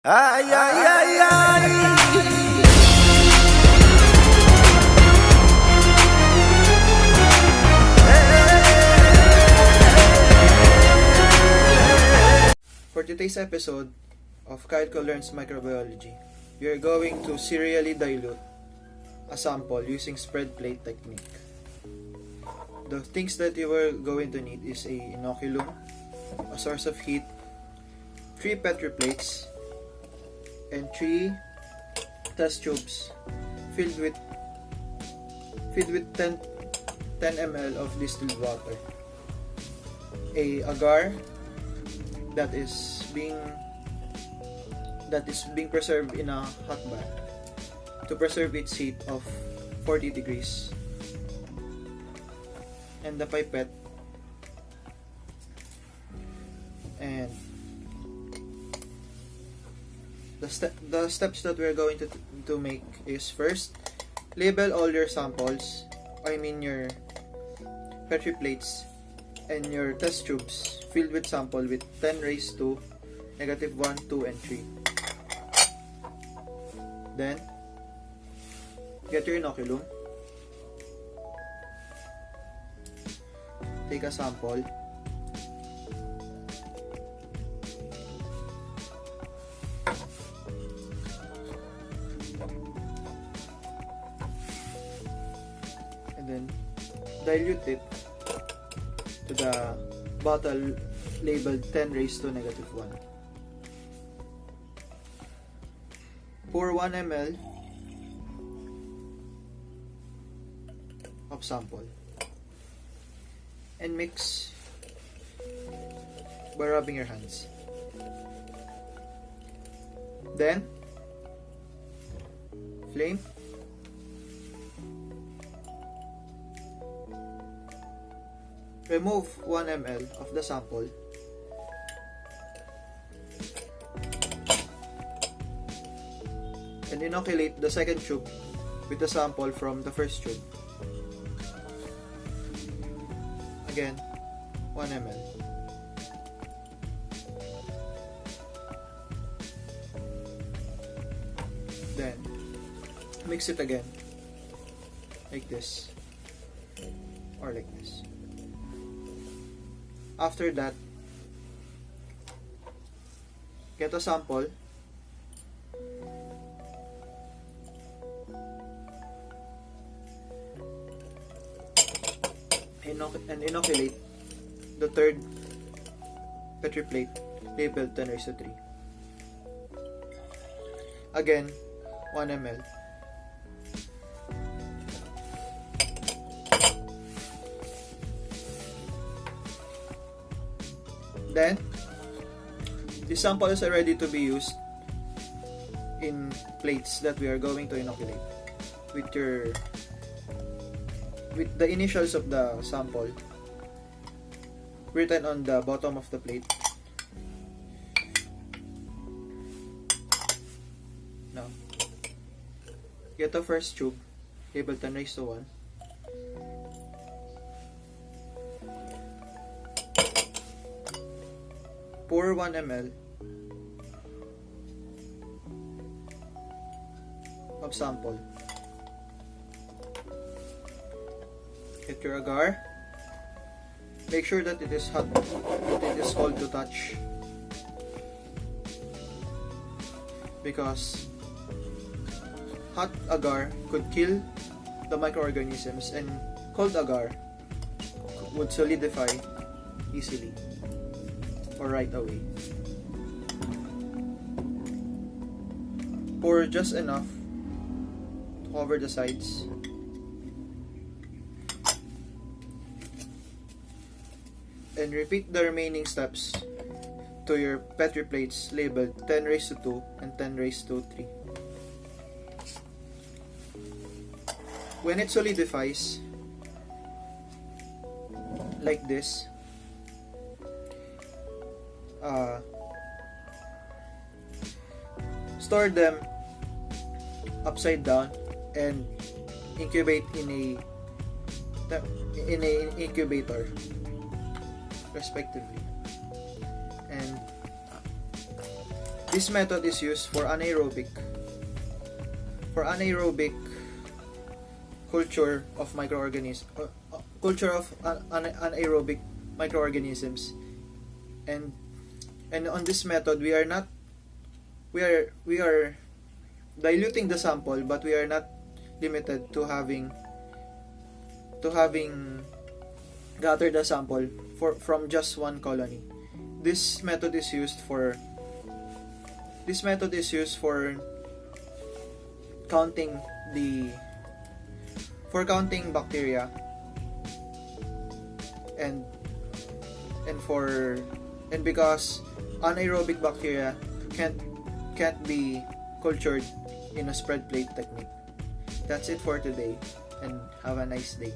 Ay, ay, ay, ay. For today's episode of Kyle Learns Microbiology, we are going to serially dilute a sample using spread plate technique. The things that you are going to need is a inoculum, a source of heat, 3 Petri plates, and 3 test tubes filled with 10 ml of distilled water, a agar that is being preserved in a hot bath to preserve its heat of 40 degrees, and the pipette, and the steps that we're going to make is: first, label all your samples, your Petri plates and your test tubes filled with sample with 10 raised to -1, 2, and 3. Then, get your inoculum, take a sample, and then dilute it to the bottle labeled 10 raised to -1. Pour 1 ml of sample and mix by rubbing your hands. Then, flame, remove 1 ml of the sample and inoculate the second tube with the sample from the first tube. Again, 1 ml. Then, mix it again, like this, or like this. After that, get a sample and inoculate the third Petri plate labeled 10 raised to 3. Again, 1 ml. Then, this sample is ready to be used in plates that we are going to inoculate with the initials of the sample written on the bottom of the plate. Now, get the first tube labeled 10 raised to 1. Pour 1 ml of sample. Get your agar. Make sure that it is hot, that it is cold to touch, because hot agar could kill the microorganisms and cold agar would solidify easily or right away. Pour just enough to cover the sides. And repeat the remaining steps to your Petri plates labeled 10 raised to 2 and 10 raised to 3. When it solidifies like this, store them upside down and incubate in an incubator respectively. And This method is used for anaerobic culture of anaerobic microorganisms, and on this method we are diluting the sample, but we are not limited to having gathered the sample from just one colony. This method is used for counting bacteria and because anaerobic bacteria can't be cultured in a spread plate technique. That's it for today, and have a nice day.